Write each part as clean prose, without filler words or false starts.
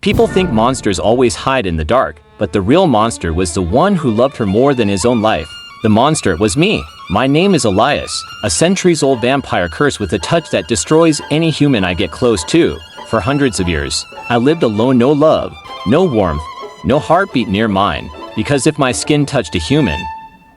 People think monsters always hide in the dark, but the real monster was the one who loved her more than his own life. The monster was me. My name is Elias, a centuries-old vampire curse with a touch that destroys any human I get close to. For hundreds of years, I lived alone, no love, no warmth, no heartbeat near mine, because if my skin touched a human,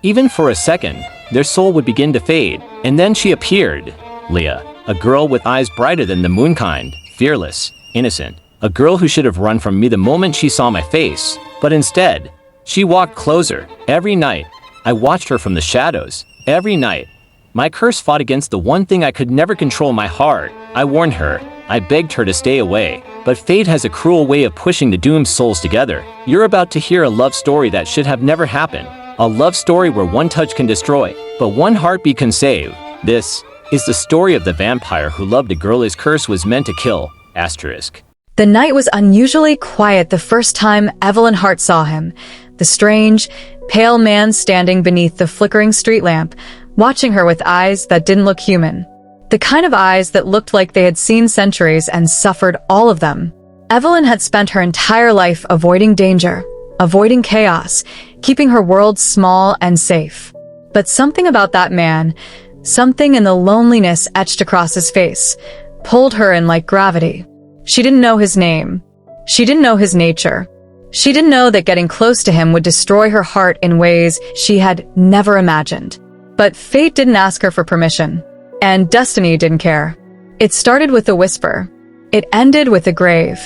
even for a second, their soul would begin to fade. And then she appeared. Leah, a girl with eyes brighter than the moon kind, fearless, innocent, a girl who should have run from me the moment she saw my face, but instead, she walked closer. Every night, I watched her from the shadows. Every night, my curse fought against the one thing I could never control, my heart. I warned her. I begged her to stay away. But fate has a cruel way of pushing the doomed souls together. You're about to hear a love story that should have never happened. A love story where one touch can destroy, but one heartbeat can save. This is the story of the vampire who loved a girl his curse was meant to kill. Asterisk. The night was unusually quiet the first time Evelyn Hart saw him. The strange, pale man standing beneath the flickering street lamp, watching her with eyes that didn't look human. The kind of eyes that looked like they had seen centuries and suffered all of them. Evelyn had spent her entire life avoiding danger, avoiding chaos, keeping her world small and safe. But something about that man, something in the loneliness etched across his face, pulled her in like gravity. She didn't know his name. She didn't know his nature. She didn't know that getting close to him would destroy her heart in ways she had never imagined. But fate didn't ask her for permission. And destiny didn't care. It started with a whisper. It ended with a grave.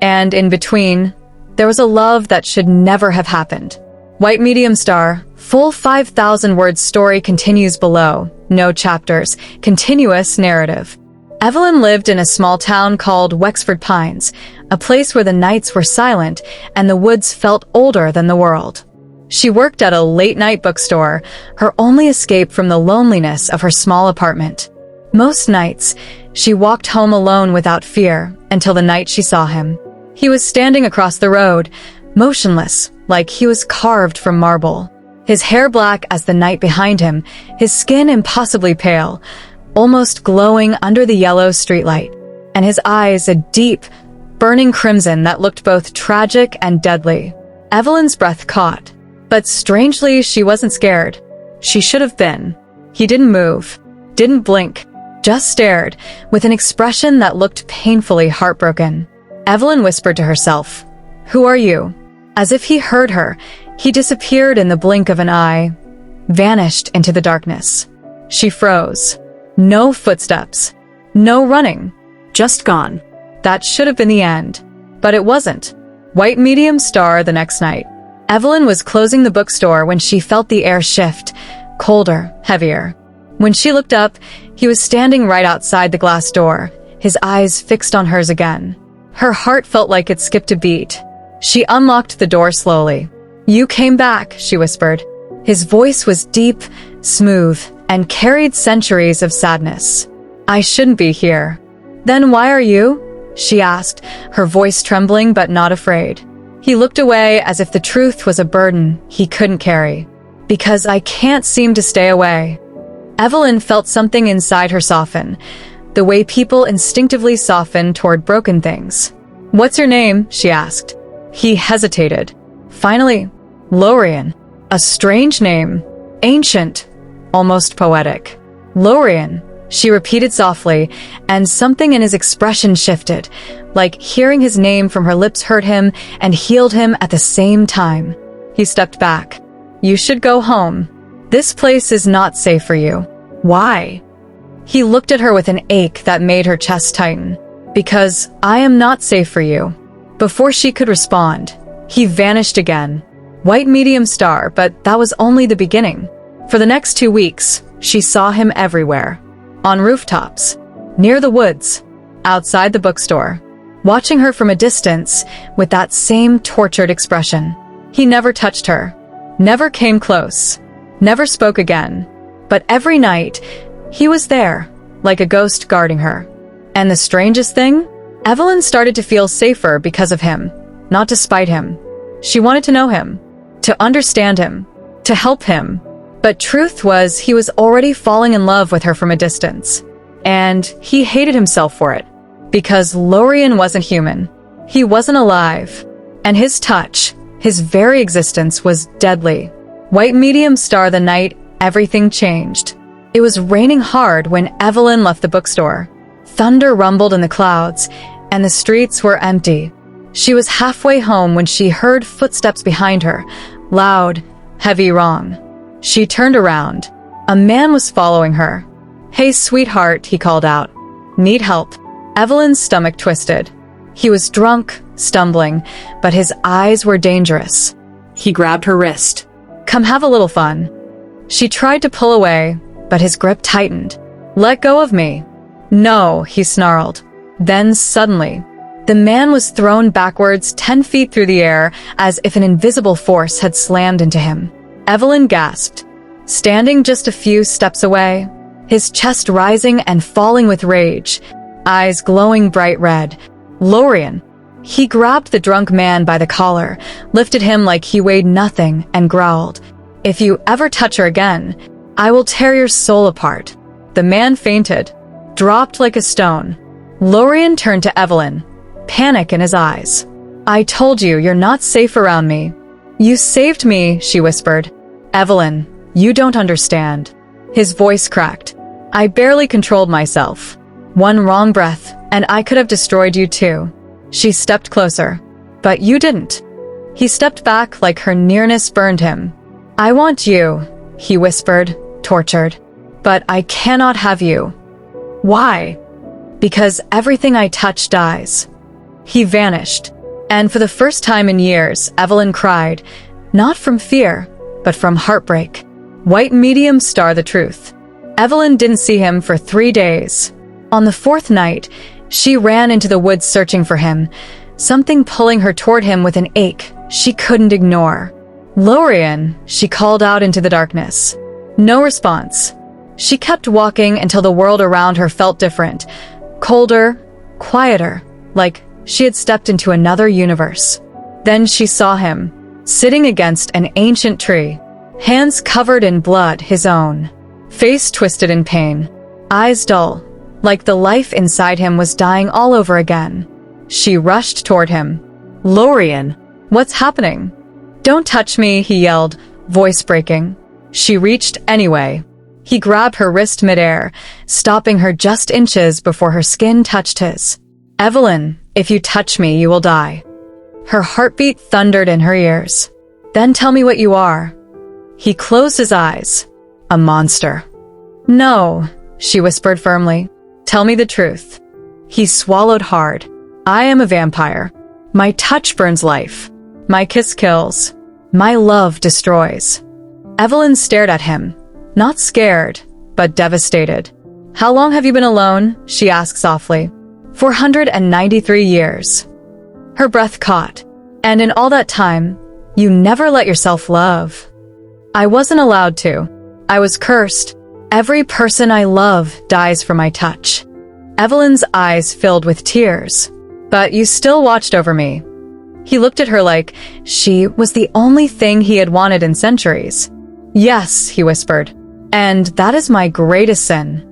And in between, there was a love that should never have happened. White medium star, full 5,000-word story continues below. No chapters, continuous narrative. Evelyn lived in a small town called Wexford Pines, a place where the nights were silent and the woods felt older than the world. She worked at a late-night bookstore, her only escape from the loneliness of her small apartment. Most nights, she walked home alone without fear until the night she saw him. He was standing across the road, motionless, like he was carved from marble. His hair black as the night behind him, his skin impossibly pale, almost glowing under the yellow streetlight, and his eyes a deep, burning crimson that looked both tragic and deadly. Evelyn's breath caught. But strangely, she wasn't scared. She should have been. He didn't move, didn't blink, just stared, with an expression that looked painfully heartbroken. Evelyn whispered to herself, "Who are you?" As if he heard her, he disappeared in the blink of an eye, vanished into the darkness. She froze. No footsteps. No running. Just gone. That should have been the end. But it wasn't. White medium star the next night. Evelyn was closing the bookstore when she felt the air shift, colder, heavier. When she looked up, he was standing right outside the glass door, his eyes fixed on hers again. Her heart felt like it skipped a beat. She unlocked the door slowly. "You came back," she whispered. His voice was deep, smooth, and carried centuries of sadness. "I shouldn't be here." "Then why are you?" she asked, her voice trembling but not afraid. He looked away as if the truth was a burden he couldn't carry. "Because I can't seem to stay away." Evelyn felt something inside her soften, the way people instinctively soften toward broken things. "What's your name?" she asked. He hesitated. Finally, "Lorien." A strange name. Ancient. Almost poetic. "Lorien," she repeated softly, and something in his expression shifted, like hearing his name from her lips hurt him and healed him at the same time. He stepped back. "You should go home. This place is not safe for you." "Why?" He looked at her with an ache that made her chest tighten. "Because I am not safe for you." Before she could respond, he vanished again. White medium star, but that was only the beginning. For the next 2 weeks, she saw him everywhere. On rooftops, near the woods, outside the bookstore, watching her from a distance with that same tortured expression. He never touched her, never came close, never spoke again. But every night, he was there, like a ghost guarding her. And the strangest thing? Evelyn started to feel safer because of him, not to spite him. She wanted to know him, to understand him, to help him. But truth was, he was already falling in love with her from a distance. And he hated himself for it. Because Lorien wasn't human. He wasn't alive, and his touch, his very existence, was deadly. White medium star the night everything changed. It was raining hard when Evelyn left the bookstore. Thunder rumbled in the clouds, and the streets were empty. She was halfway home when she heard footsteps behind her, loud, heavy wrong. She turned around. A man was following her. "Hey, sweetheart," he called out. "Need help?" Evelyn's stomach twisted. He was drunk, stumbling, but his eyes were dangerous. He grabbed her wrist. "Come have a little fun." She tried to pull away, but his grip tightened. "Let go of me." "No," he snarled. Then suddenly, the man was thrown backwards 10 feet through the air as if an invisible force had slammed into him. Evelyn gasped. Standing just a few steps away, his chest rising and falling with rage, eyes glowing bright red. Lorien. He grabbed the drunk man by the collar, lifted him like he weighed nothing, and growled, "If you ever touch her again, I will tear your soul apart." The man fainted, dropped like a stone. Lorien turned to Evelyn, panic in his eyes. "I told you, you're not safe around me." "You saved me," she whispered. "Evelyn, you don't understand." His voice cracked. "I barely controlled myself. One wrong breath, and I could have destroyed you too." She stepped closer. "But you didn't." He stepped back like her nearness burned him. "I want you," he whispered, tortured. "But I cannot have you." "Why?" "Because everything I touch dies." He vanished. And for the first time in years, Evelyn cried, not from fear, but from heartbreak. White medium star the truth. Evelyn didn't see him for 3 days. On the 4th night, she ran into the woods searching for him, something pulling her toward him with an ache she couldn't ignore. "Lorien," she called out into the darkness. No response. She kept walking until the world around her felt different, colder, quieter, like she had stepped into another universe. Then she saw him, sitting against an ancient tree, hands covered in blood, his own, face twisted in pain, eyes dull, like the life inside him was dying all over again. She rushed toward him. "Lorien, what's happening?" "Don't touch me," he yelled, voice breaking. She reached anyway. He grabbed her wrist midair, stopping her just inches before her skin touched his. "Evelyn, if you touch me, you will die." Her heartbeat thundered in her ears. "Then tell me what you are." He closed his eyes. "A monster." "No," she whispered firmly. "Tell me the truth." He swallowed hard. "I am a vampire. My touch burns life. My kiss kills. My love destroys." Evelyn stared at him, not scared, but devastated. "How long have you been alone?" she asked softly. 493 years. Her breath caught. "And in all that time, you never let yourself love." "I wasn't allowed to. I was cursed. Every person I love dies from my touch." Evelyn's eyes filled with tears. "But you still watched over me." He looked at her like she was the only thing he had wanted in centuries. "Yes," he whispered, "and that is my greatest sin."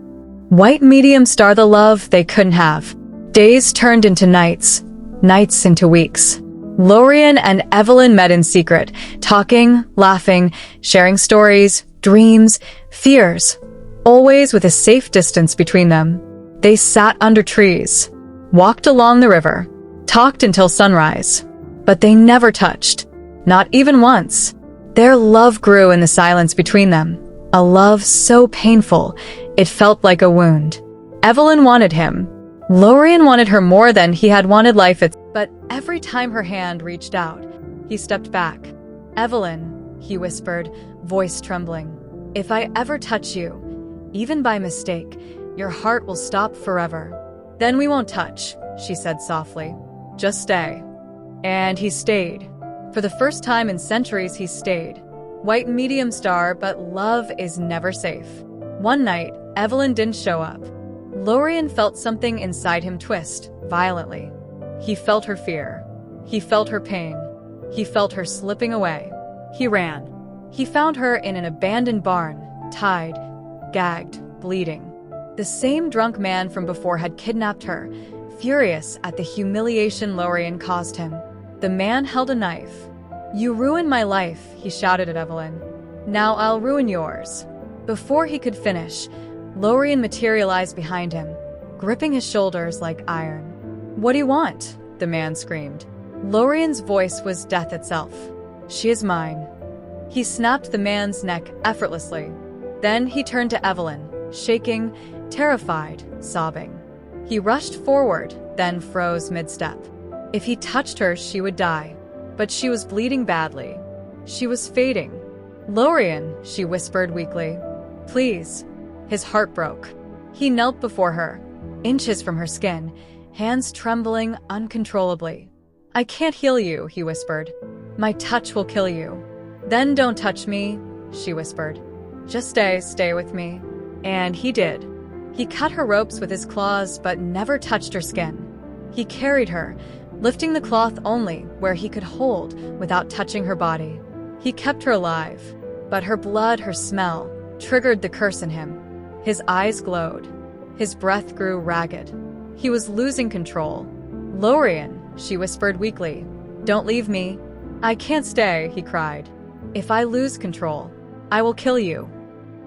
White medium star the love they couldn't have. Days turned into nights, nights into weeks. Lorien and Evelyn met in secret, talking, laughing, sharing stories, dreams, fears, always with a safe distance between them. They sat under trees, walked along the river, talked until sunrise. But they never touched, not even once. Their love grew in the silence between them, a love so painful, it felt like a wound. Evelyn wanted him. Lorien wanted her more than he had wanted life itself. But every time her hand reached out, he stepped back. "Evelyn," he whispered, voice trembling, "if I ever touch you, even by mistake, your heart will stop forever." "Then we won't touch," she said softly. "Just stay." And he stayed. For the first time in centuries, he stayed. White medium star, but love is never safe. One night, Evelyn didn't show up. Lorien felt something inside him twist, violently. He felt her fear. He felt her pain. He felt her slipping away. He ran. He found her in an abandoned barn, tied, gagged, bleeding. The same drunk man from before had kidnapped her, furious at the humiliation Lorien caused him. The man held a knife. "You ruined my life," he shouted at Evelyn. "Now I'll ruin yours." Before he could finish, Lorien materialized behind him, gripping his shoulders like iron. "What do you want?" the man screamed. Lorien's voice was death itself. "She is mine." He snapped the man's neck effortlessly. Then he turned to Evelyn, shaking, terrified, sobbing. He rushed forward, then froze mid-step. If he touched her, she would die. But she was bleeding badly. She was fading. "Lorien," she whispered weakly. "Please." His heart broke. He knelt before her, inches from her skin, hands trembling uncontrollably. "I can't heal you," he whispered. "My touch will kill you." "Then don't touch me," she whispered. "Just stay with me." And he did. He cut her ropes with his claws but never touched her skin. He carried her, lifting the cloth only where he could hold without touching her body. He kept her alive, but her blood, her smell, triggered the curse in him. His eyes glowed. His breath grew ragged. He was losing control. "Lorien," she whispered weakly. "Don't leave me." "I can't stay," he cried. "If I lose control, I will kill you."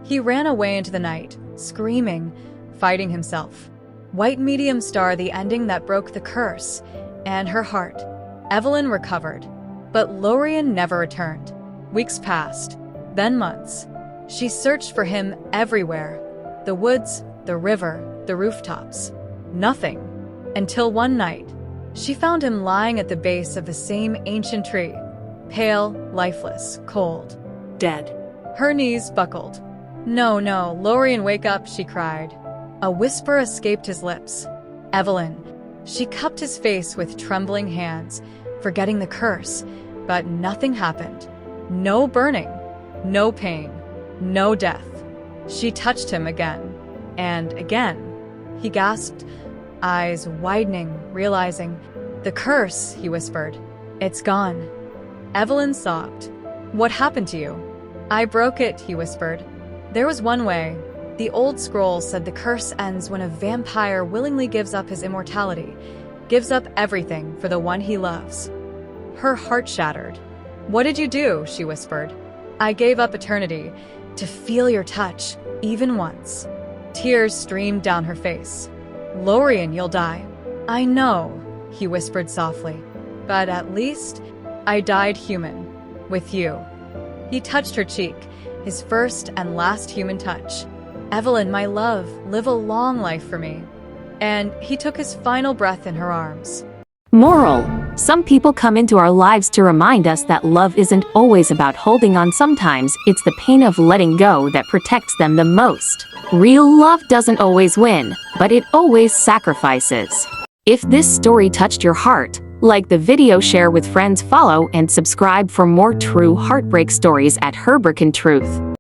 He ran away into the night, screaming, fighting himself. White medium star, the ending that broke the curse, and her heart. Evelyn recovered, but Lorien never returned. Weeks passed, then months. She searched for him everywhere. The woods, the river, the rooftops. Nothing. Until one night, she found him lying at the base of the same ancient tree. Pale, lifeless, cold. Dead. Her knees buckled. No, Lorien, wake up," she cried. A whisper escaped his lips. "Evelyn." She cupped his face with trembling hands, forgetting the curse, but nothing happened. No burning, no pain, no death. She touched him again, and again. He gasped, eyes widening, realizing. "The curse," he whispered. "It's gone." Evelyn sobbed. "What happened to you?" "I broke it," he whispered. "There was one way. The old scroll said the curse ends when a vampire willingly gives up his immortality, gives up everything for the one he loves." Her heart shattered. "What did you do?" she whispered. "I gave up eternity, to feel your touch, even once." Tears streamed down her face. "Lorien, you'll die." "I know," he whispered softly. "But at least I died human, with you." He touched her cheek, his first and last human touch. "Evelyn, my love, live a long life for me." And he took his final breath in her arms. Moral: some people come into our lives to remind us that love isn't always about holding on. Sometimes it's the pain of letting go that protects them the most. Real love doesn't always win, but it always sacrifices. If this story touched your heart, like the video, share with friends, follow and subscribe for more true heartbreak stories at Herberkin Truth.